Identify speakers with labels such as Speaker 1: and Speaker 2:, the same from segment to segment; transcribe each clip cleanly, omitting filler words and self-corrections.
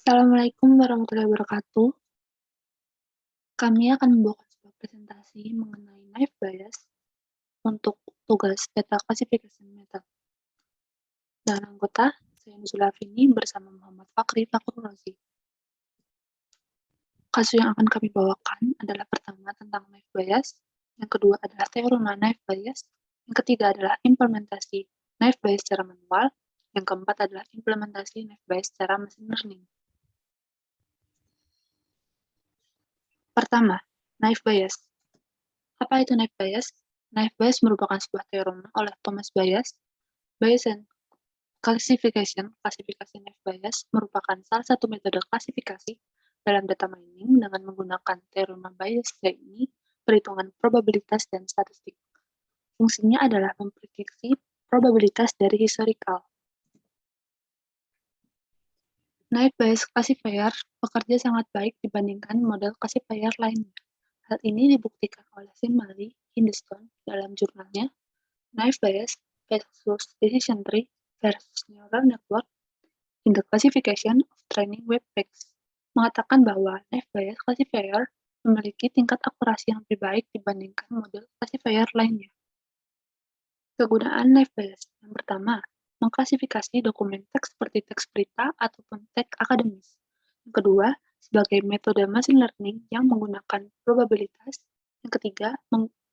Speaker 1: Assalamualaikum warahmatullahi wabarakatuh. Kami akan membawakan sebuah presentasi mengenai naive Bayes untuk tugas data classification method. Dan anggota, saya Nuzula Afini bersama Muhammad Fakri Fakhrurozi. Kasus yang akan kami bawakan adalah pertama tentang naive Bayes, yang kedua adalah teorema naive Bayes, yang ketiga adalah implementasi naive Bayes secara manual, yang keempat adalah implementasi naive Bayes secara machine learning. Pertama, naive Bayes. Apa itu naive Bayes? Naive Bayes merupakan sebuah teorema oleh Thomas Bayes. Bayesian classification, klasifikasi naive Bayes, merupakan salah satu metode klasifikasi dalam data mining dengan menggunakan teorema Bayes, yaitu perhitungan probabilitas dan statistik. Fungsinya adalah memprediksi probabilitas dari historical. Naive Bayes classifier bekerja sangat baik dibandingkan model classifier lainnya. Hal ini dibuktikan oleh Simali Hindstone dalam jurnalnya Naive Bayes versus Decision Tree versus Neural Network in the Classification of Training Web Pages, mengatakan bahwa Naive Bayes classifier memiliki tingkat akurasi yang lebih baik dibandingkan model classifier lainnya. Kegunaan Naive Bayes yang pertama, mengklasifikasi dokumen teks seperti teks berita ataupun teks akademis. Yang kedua, sebagai metode machine learning yang menggunakan probabilitas. Yang ketiga,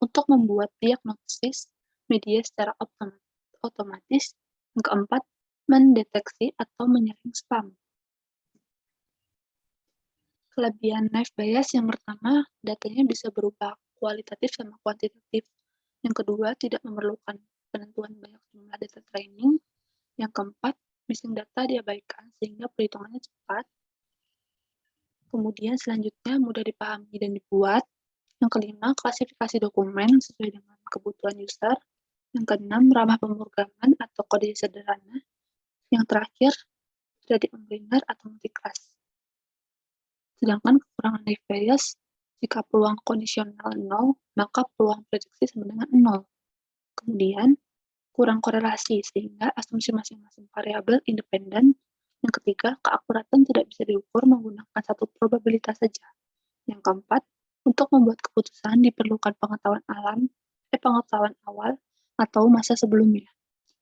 Speaker 1: untuk membuat diagnosis media secara otomatis. Yang keempat, mendeteksi atau menyaring spam. Kelebihan naive Bayes yang pertama, datanya bisa berupa kualitatif sama kuantitatif. Yang kedua, tidak memerlukan penentuan banyak jumlah data training. Yang keempat, missing data diabaikan sehingga perhitungannya cepat. Kemudian selanjutnya mudah dipahami dan dibuat. Yang kelima, klasifikasi dokumen sesuai dengan kebutuhan user. Yang keenam, ramah pemrograman atau kode sederhana. Yang terakhir, tidak di-combiner atau multiclass. Sedangkan kekurangan naive Bayes, jika peluang kondisional 0, maka peluang prediksi sama dengan 0. Kemudian, kurang korelasi sehingga asumsi masing-masing variabel independen. Yang ketiga, keakuratan tidak bisa diukur menggunakan satu probabilitas saja. Yang keempat, untuk membuat keputusan diperlukan pengetahuan awal atau masa sebelumnya.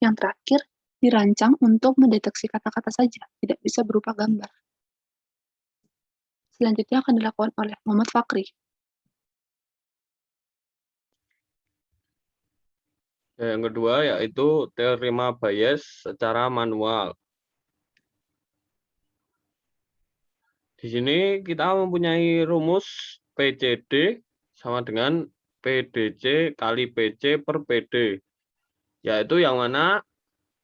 Speaker 1: Yang terakhir, dirancang untuk mendeteksi kata-kata saja, tidak bisa berupa gambar. Selanjutnya akan dilakukan oleh Muhammad Fakri.
Speaker 2: Yang kedua yaitu teorema Bayes secara manual. Di sini kita mempunyai rumus PCD sama dengan PDC kali PC per PD. Yaitu yang mana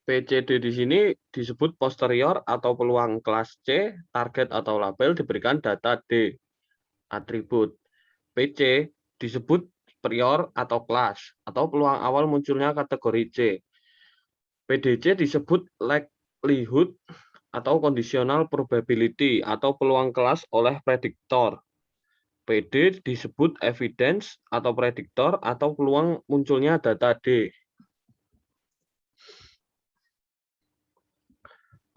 Speaker 2: PCD di sini disebut posterior atau peluang kelas C, target atau label diberikan data D, atribut. PC disebut prior atau kelas, atau peluang awal munculnya kategori C. PDC disebut likelihood atau conditional probability atau peluang kelas oleh prediktor. PD disebut evidence atau prediktor atau peluang munculnya data D.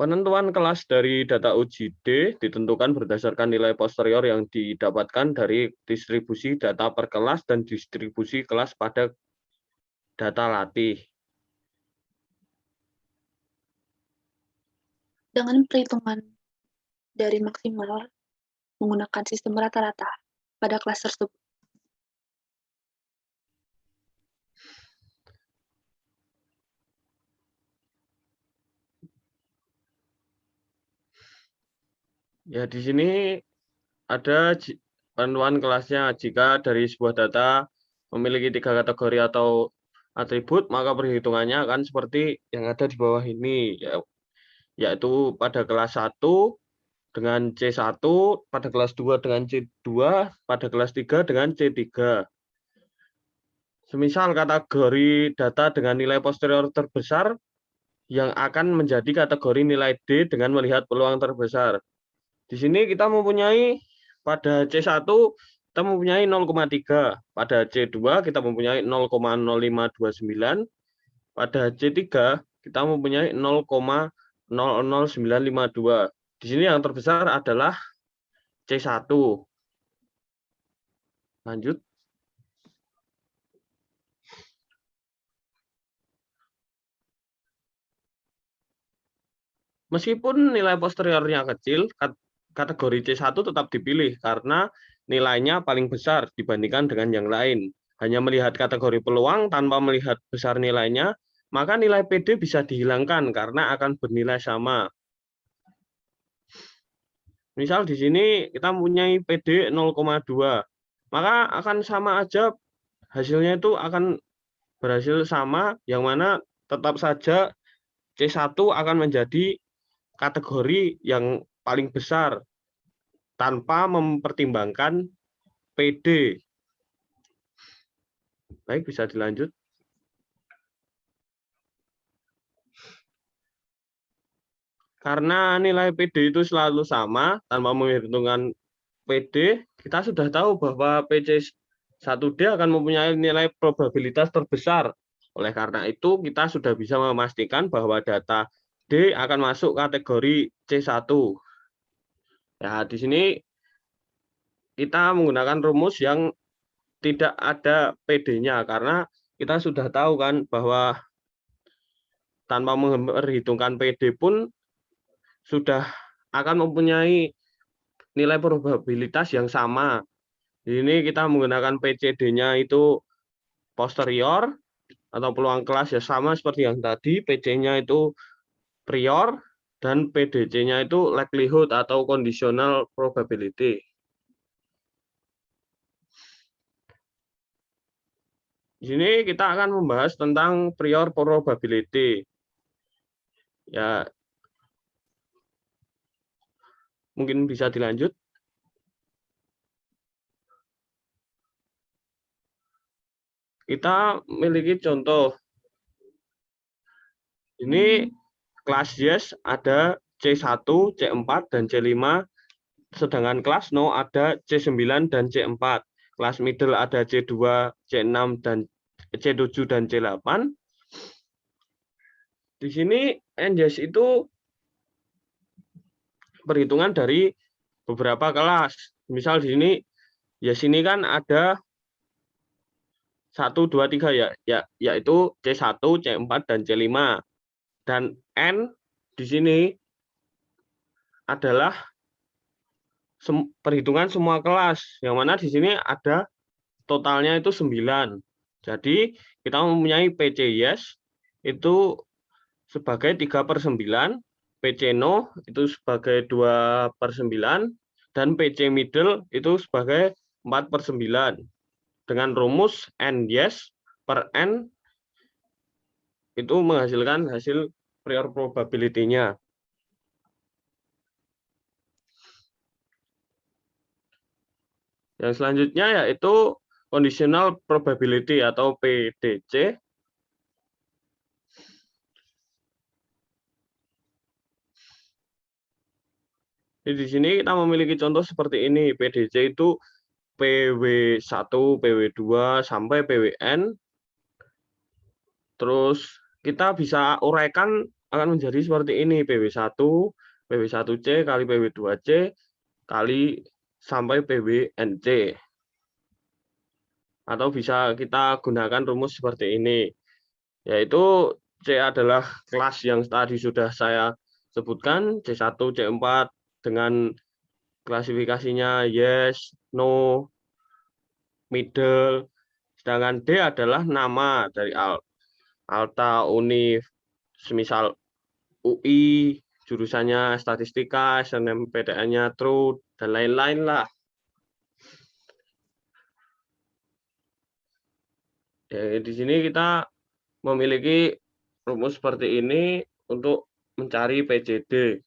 Speaker 2: Penentuan kelas dari data uji D ditentukan berdasarkan nilai posterior yang didapatkan dari distribusi data per kelas dan distribusi kelas pada data latih.
Speaker 1: Dengan perhitungan dari maksimal menggunakan sistem rata-rata pada kelas tersebut.
Speaker 2: Ya, di sini ada penentuan kelasnya. Jika dari sebuah data memiliki 3 kategori atau atribut, maka perhitungannya akan seperti yang ada di bawah ini, yaitu pada kelas 1 dengan C1, pada kelas 2 dengan C2, pada kelas 3 dengan C3. Semisal kategori data dengan nilai posterior terbesar yang akan menjadi kategori nilai D dengan melihat peluang terbesar. Di sini kita mempunyai pada C1 kita mempunyai 0,3, pada C2 kita mempunyai 0,0529, pada C3 kita mempunyai 0,00952. Di sini yang terbesar adalah C1. Lanjut. Meskipun nilai posteriornya kecil, kategori C1 tetap dipilih karena nilainya paling besar dibandingkan dengan yang lain. Hanya melihat kategori peluang tanpa melihat besar nilainya, maka nilai PD bisa dihilangkan karena akan bernilai sama. Misal di sini kita mempunyai PD 0,2, maka akan sama aja, hasilnya itu akan berhasil sama, yang mana tetap saja C1 akan menjadi kategori yang paling besar tanpa mempertimbangkan PD. Baik, bisa dilanjut. Karena nilai PD itu selalu sama tanpa memperhitungkan PD, kita sudah tahu bahwa PC1D akan mempunyai nilai probabilitas terbesar. Oleh karena itu, kita sudah bisa memastikan bahwa data D akan masuk kategori C1. Ya, di sini kita menggunakan rumus yang tidak ada PD-nya, karena kita sudah tahu kan bahwa tanpa memperhitungkan PD pun sudah akan mempunyai nilai probabilitas yang sama. Ini kita menggunakan PCD-nya itu posterior atau peluang kelas ya sama seperti yang tadi, PC-nya itu prior, dan PDC-nya itu likelihood atau conditional probability. Di sini kita akan membahas tentang prior probability. Ya, mungkin bisa dilanjut. Kita memiliki contoh. Ini kelas yes ada C1, C4, dan C5. Sedangkan kelas no ada C9 dan C4. Kelas middle ada C2, C6, dan C7 dan C8. Di sini NJS itu perhitungan dari beberapa kelas. Misal di sini ya sini kan ada 1, 2, 3 ya, yaitu C1, C4, dan C5. Dan N di sini adalah perhitungan semua kelas, yang mana di sini ada totalnya itu 9. Jadi kita mempunyai PC yes itu sebagai 3/9, PC no itu sebagai 2/9, dan PC middle itu sebagai 4/9. Dengan rumus N yes per N itu menghasilkan hasil prior probability-nya. Yang selanjutnya yaitu conditional probability atau PDC. Jadi di sini kita memiliki contoh seperti ini. PDC itu PW1, PW2, sampai PWN. Terus kita bisa uraikan akan menjadi seperti ini. PW1, PW1C kali PW2C kali sampai PWNC. Atau bisa kita gunakan rumus seperti ini. Yaitu C adalah kelas yang tadi sudah saya sebutkan, C1, C4 dengan klasifikasinya yes, no, middle. Sedangkan D adalah nama dari Alta, Univ, semisal UI, jurusannya statistika, SNMPTN-nya true, dan lain-lain lah. Ya, di sini kita memiliki rumus seperti ini untuk mencari PCD.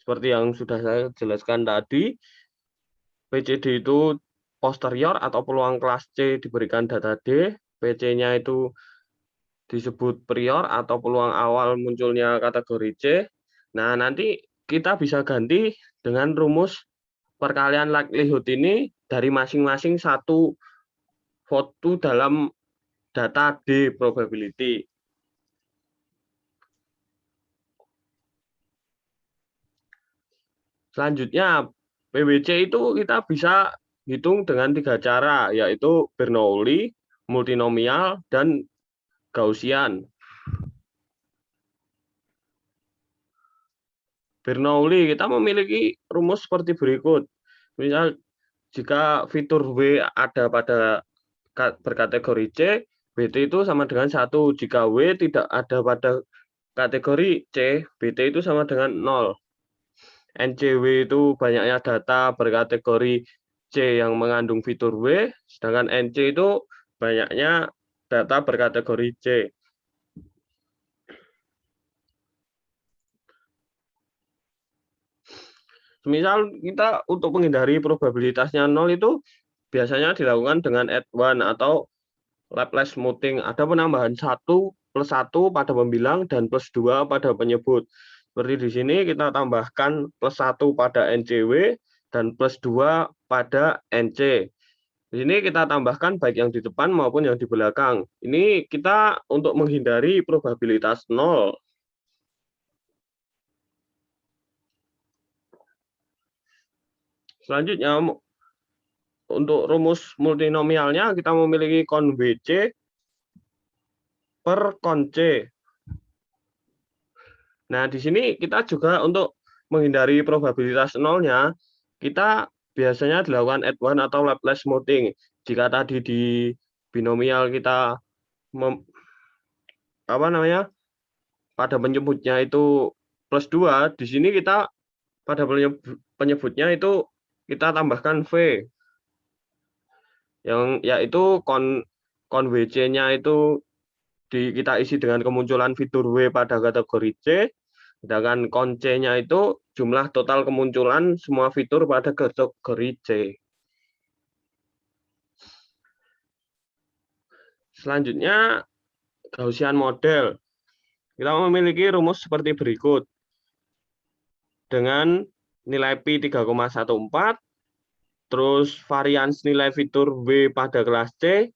Speaker 2: Seperti yang sudah saya jelaskan tadi, PCD itu posterior atau peluang kelas C diberikan data D, PC-nya itu disebut prior atau peluang awal munculnya kategori C. Nah, nanti kita bisa ganti dengan rumus perkalian likelihood ini dari masing-masing satu foto dalam data D probability. Selanjutnya, PwC itu kita bisa hitung dengan 3 cara, yaitu Bernoulli, multinomial, dan Gaussian. Bernoulli, kita memiliki rumus seperti berikut. Misal, jika fitur W ada pada berkategori C, BT itu sama dengan 1. Jika W tidak ada pada kategori C, BT itu sama dengan 0. NCW itu banyaknya data berkategori C yang mengandung fitur W, sedangkan NC itu banyaknya data berkategori C. Misal kita untuk menghindari probabilitasnya 0 itu biasanya dilakukan dengan add one atau Laplace smoothing. Ada penambahan 1 plus 1 pada pembilang dan plus 2 pada penyebut. Seperti di sini kita tambahkan plus 1 pada NCW dan plus 2 pada NC. Di sini kita tambahkan baik yang di depan maupun yang di belakang. Ini kita untuk menghindari probabilitas 0. Selanjutnya, untuk rumus multinomialnya kita memiliki kon WC per kon C. Nah, di sini kita juga untuk menghindari probabilitas nolnya, kita biasanya dilakukan add one atau Laplace smoothing. Jika tadi di binomial kita pada penyebutnya itu plus 2, di sini kita pada penyebutnya itu kita tambahkan V. Yang yaitu kon WC-nya itu kita isi dengan kemunculan fitur W pada kategori C, sedangkan kon C-nya itu jumlah total kemunculan semua fitur pada kategori C. Selanjutnya, Gaussian model. Kita memiliki rumus seperti berikut. Dengan nilai Pi 3,14, terus varians nilai fitur W pada kelas C,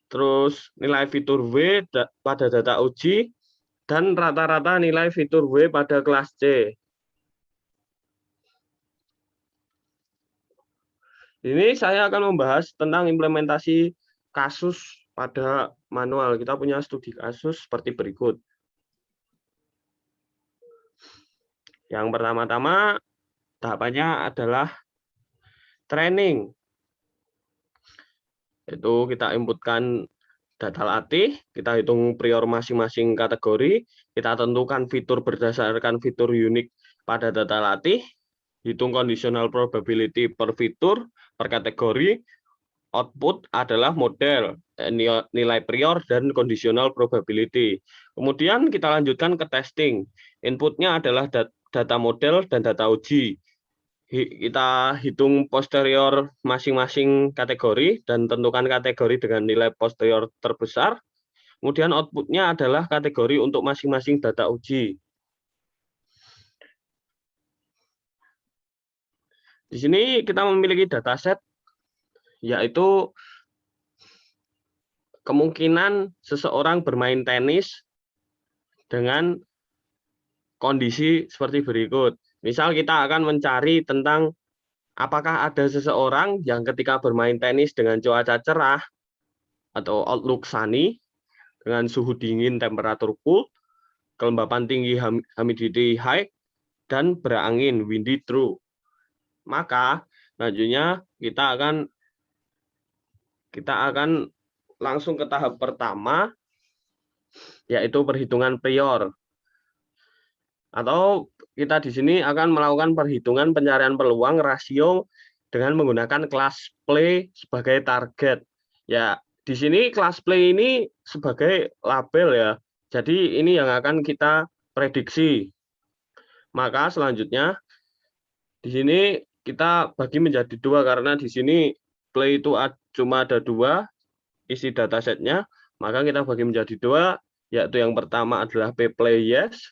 Speaker 2: terus nilai fitur W pada data uji, dan rata-rata nilai fitur W pada kelas C. Ini saya akan membahas tentang implementasi kasus pada manual. Kita punya studi kasus seperti berikut. Yang pertama-tama, tahapannya adalah training. Itu kita inputkan data latih, kita hitung prior masing-masing kategori, kita tentukan fitur berdasarkan fitur unik pada data latih, hitung conditional probability per fitur, per kategori, output adalah model, nilai prior, dan conditional probability. Kemudian kita lanjutkan ke testing. Inputnya adalah data model dan data uji. Kita hitung posterior masing-masing kategori dan tentukan kategori dengan nilai posterior terbesar. Kemudian outputnya adalah kategori untuk masing-masing data uji. Di sini kita memiliki dataset, yaitu kemungkinan seseorang bermain tenis dengan kondisi seperti berikut. Misal kita akan mencari tentang apakah ada seseorang yang ketika bermain tenis dengan cuaca cerah atau outlook sunny, dengan suhu dingin, temperatur cool, kelembapan tinggi, humidity high, dan berangin, windy true. Maka selanjutnya kita akan langsung ke tahap pertama, yaitu perhitungan prior. Atau kita di sini akan melakukan perhitungan pencarian peluang rasio dengan menggunakan kelas play sebagai target. Ya, di sini kelas play ini sebagai label ya. Jadi ini yang akan kita prediksi. Maka selanjutnya di sini kita bagi menjadi 2 karena di sini play itu cuma ada 2 isi datasetnya. Maka kita bagi menjadi 2, yaitu yang pertama adalah P play yes.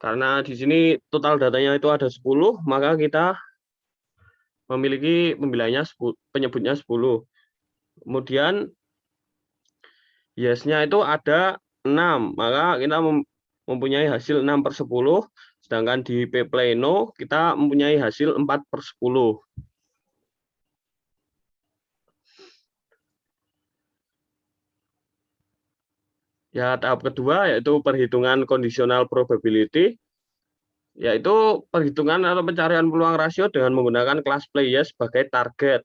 Speaker 2: Karena di sini total datanya itu ada 10, maka kita memiliki pembilangnya penyebutnya 10. Kemudian yes-nya itu ada 6, maka kita mempunyai hasil 6/10. Sedangkan di pPleno kita mempunyai hasil 4/10. Ya, tahap kedua yaitu perhitungan conditional probability, yaitu perhitungan atau pencarian peluang rasio dengan menggunakan kelas play yes sebagai target.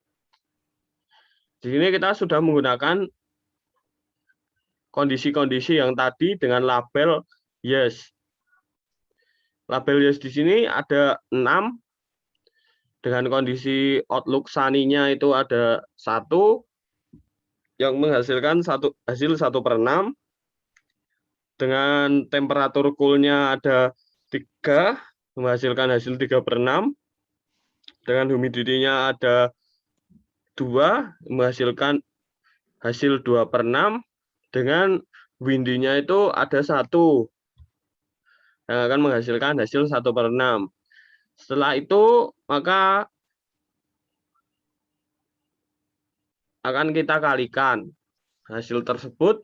Speaker 2: Di sini kita sudah menggunakan kondisi-kondisi yang tadi dengan label yes. Label yes di sini ada 6, dengan kondisi outlook sunny-nya itu ada 1, yang menghasilkan hasil 1/6. Dengan temperatur cool-nya ada 3, menghasilkan hasil 3/6. Dengan humidity-nya ada 2, menghasilkan hasil 2/6. Dengan windy-nya itu ada 1, yang akan menghasilkan hasil 1/6. Setelah itu, maka akan kita kalikan hasil tersebut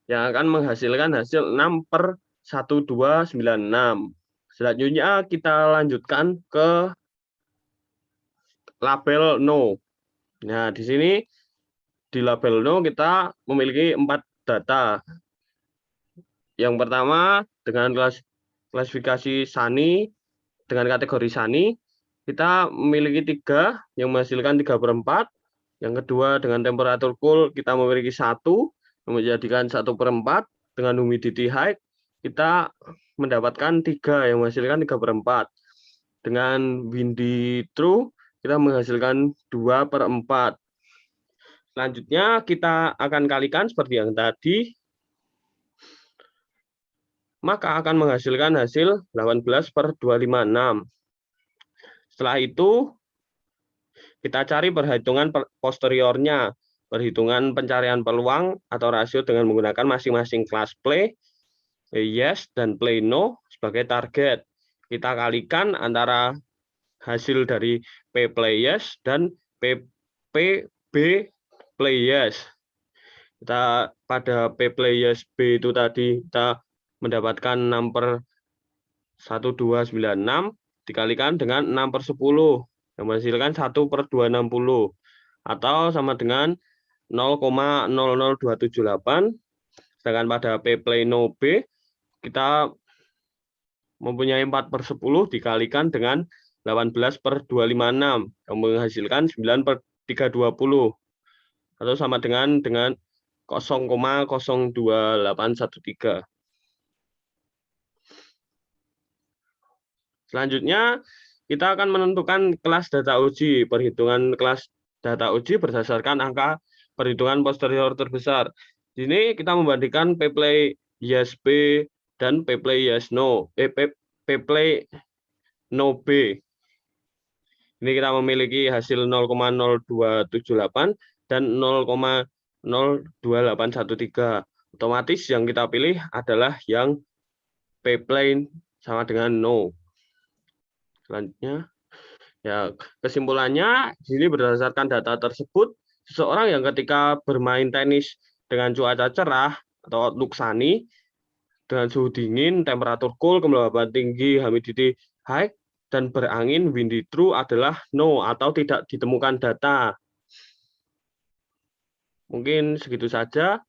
Speaker 2: yang akan menghasilkan hasil 6/1296. Selanjutnya kita lanjutkan ke label no. Nah, di sini di label no kita memiliki 4 data. Yang pertama dengan klasifikasi sunny, dengan kategori sunny, kita memiliki 3 yang menghasilkan 3/4. Yang kedua dengan temperatur cool kita memiliki 1 yang menjadikan 1/4. Dengan humidity high kita mendapatkan 3 yang menghasilkan 3/4. Dengan windy true kita menghasilkan 2/4. Selanjutnya kita akan kalikan seperti yang tadi, maka akan menghasilkan hasil 18/256. Setelah itu kita cari perhitungan posteriornya, perhitungan pencarian peluang atau rasio dengan menggunakan masing-masing kelas play yes dan play no sebagai target. Kita kalikan antara hasil dari P play yes dan PB play yes. Kita pada P play yes B itu tadi kita mendapatkan 6/1296 dikalikan dengan 6/10 yang menghasilkan 1/260 atau sama dengan 0,00278. Sedangkan pada P pleno B kita mempunyai 4/10 dikalikan dengan 18/256 yang menghasilkan 9/320 atau sama dengan 0,02813. Selanjutnya kita akan menentukan kelas data uji. Perhitungan kelas data uji berdasarkan angka perhitungan posterior terbesar. Di sini kita membandingkan pplay yes B dan pplay yes no. Pplay no B. Ini kita memiliki hasil 0,0278 dan 0,02813. Otomatis yang kita pilih adalah yang pplay sama dengan no. Selanjutnya, ya kesimpulannya, ini berdasarkan data tersebut, seseorang yang ketika bermain tenis dengan cuaca cerah atau outlook sunny, dengan suhu dingin, temperatur cool, kelembaban tinggi, humidity high, dan berangin windy true adalah no atau tidak ditemukan data. Mungkin segitu saja,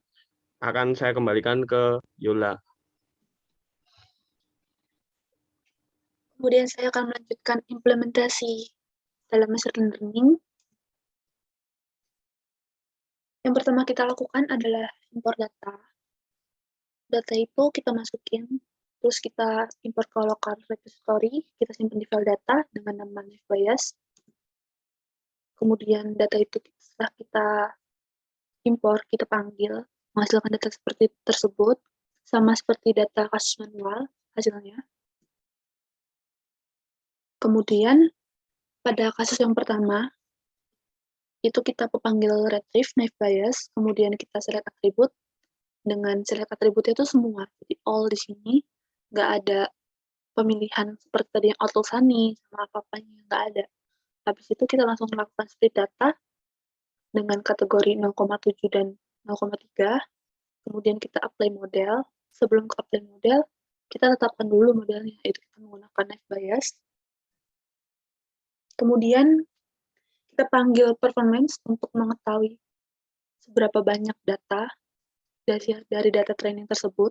Speaker 2: akan saya kembalikan ke Yola.
Speaker 1: Kemudian saya akan melanjutkan implementasi dalam machine learning. Yang pertama kita lakukan adalah import data. Data itu kita masukin, terus kita import ke local repository, kita simpan di file data dengan nama NavBias. Kemudian data itu setelah kita import, kita panggil, menghasilkan data seperti tersebut, sama seperti data kasus manual hasilnya. Kemudian pada kasus yang pertama, itu kita pepanggil retrieve NavBias, kemudian kita select atribut. Dengan select atributnya itu semua, jadi all di sini, nggak ada pemilihan seperti tadi yang outlook sunny, sama apa-apanya, nggak ada. Habis itu kita langsung melakukan split data dengan kategori 0,7 dan 0,3, kemudian kita apply model. Sebelum ke apply model, kita tetapkan dulu modelnya, yaitu kita menggunakan knife bias. Kemudian kita panggil performance untuk mengetahui seberapa banyak data dari data training tersebut.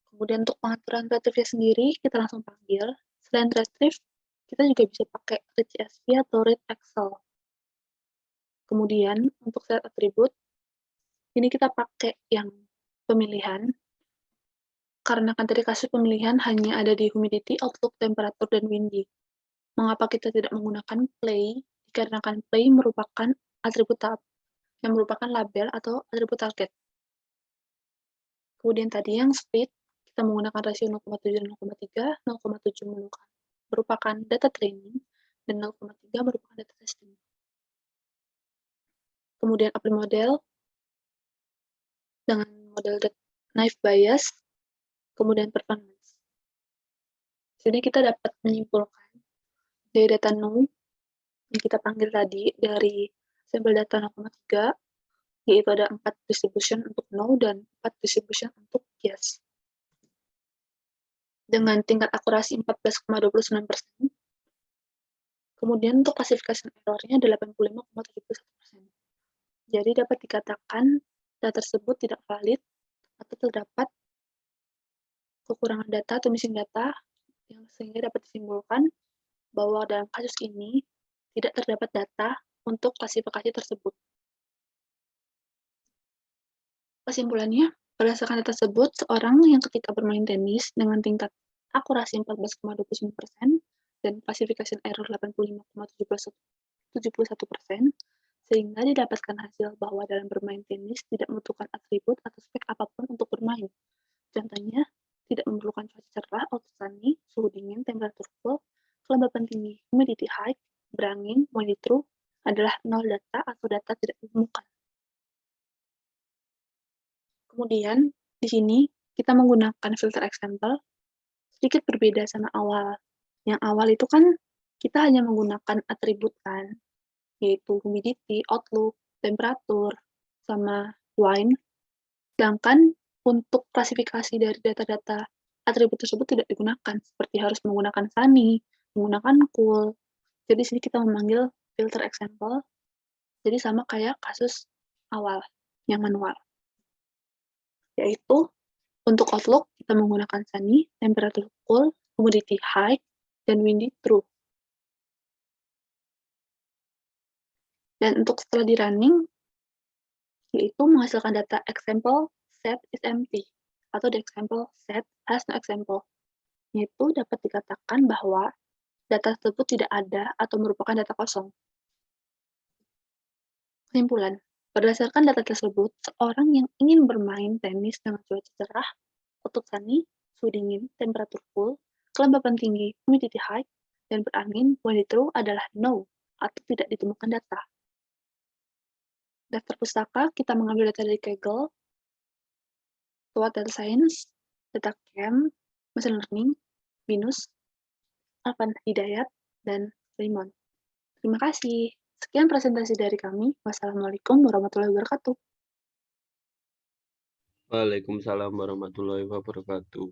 Speaker 1: Kemudian untuk pengaturan retrieve sendiri, kita langsung panggil. Selain retrieve, kita juga bisa pakai read CSV atau read Excel. Kemudian untuk set atribut, ini kita pakai yang pemilihan, karena kan tadi kasus pemilihan hanya ada di humidity, outlook, temperatur, dan windy. Mengapa kita tidak menggunakan play? Dikarenakan play merupakan atribut tahap yang merupakan label atau atribut target. Kemudian tadi yang split, kita menggunakan rasio 0,7 dan 0,3, 0,7 merupakan data training, dan 0,3 merupakan data testing. Kemudian apply model dengan model knife bias, kemudian performance. Sini kita dapat menyimpulkan dari data no yang kita panggil tadi dari sampel data 0,3, yaitu ada 4 distribution untuk no dan 4 distribution untuk yes. Dengan tingkat akurasi 14,29%, kemudian untuk classification error-nya 85,71%. Jadi dapat dikatakan data tersebut tidak valid atau terdapat kekurangan data atau missing data yang sehingga dapat disimpulkan bahwa dalam kasus ini tidak terdapat data untuk klasifikasi tersebut. Kesimpulannya, berdasarkan data tersebut, seorang yang ketika bermain tenis dengan tingkat akurasi 14,29% dan classification error 85,71%, sehingga didapatkan hasil bahwa dalam bermain tenis tidak membutuhkan atribut atau spek apapun untuk bermain. Contohnya, tidak memerlukan cuaca cerah atau sunny, suhu dingin, temperatur cool, kelembapan tinggi, humidity high, berangin, windy true adalah nol data atau data tidak ditemukan. Kemudian, di sini kita menggunakan filter example sedikit berbeda sama awal. Yang awal itu kan kita hanya menggunakan atribut kan, yaitu humidity, outlook, temperatur, sama wine. Sedangkan untuk klasifikasi dari data-data atribut tersebut tidak digunakan, seperti harus menggunakan sunny, menggunakan cool. Jadi sini kita memanggil filter example, jadi sama kayak kasus awal, yang manual. Yaitu untuk outlook, kita menggunakan sunny, temperature cool, humidity high, dan windy true. Dan untuk setelah di running, yaitu menghasilkan data example set is empty, atau the example set has no example. Yaitu dapat dikatakan bahwa data tersebut tidak ada atau merupakan data kosong. Kesimpulan, berdasarkan data tersebut, seorang yang ingin bermain tenis dengan cuaca cerah, outlook sunny, suhu dingin, temperatur cool, kelembapan tinggi, humidity high, dan berangin, windy true adalah no, atau tidak ditemukan data. Daftar pustaka, kita mengambil data dari Kaggle, SWOT Data Science, Data Camp, Machine Learning, Binus, Alvan Hidayat, dan Raymond. Terima kasih. Sekian presentasi dari kami. Wassalamualaikum warahmatullahi wabarakatuh.
Speaker 2: Waalaikumsalam warahmatullahi wabarakatuh.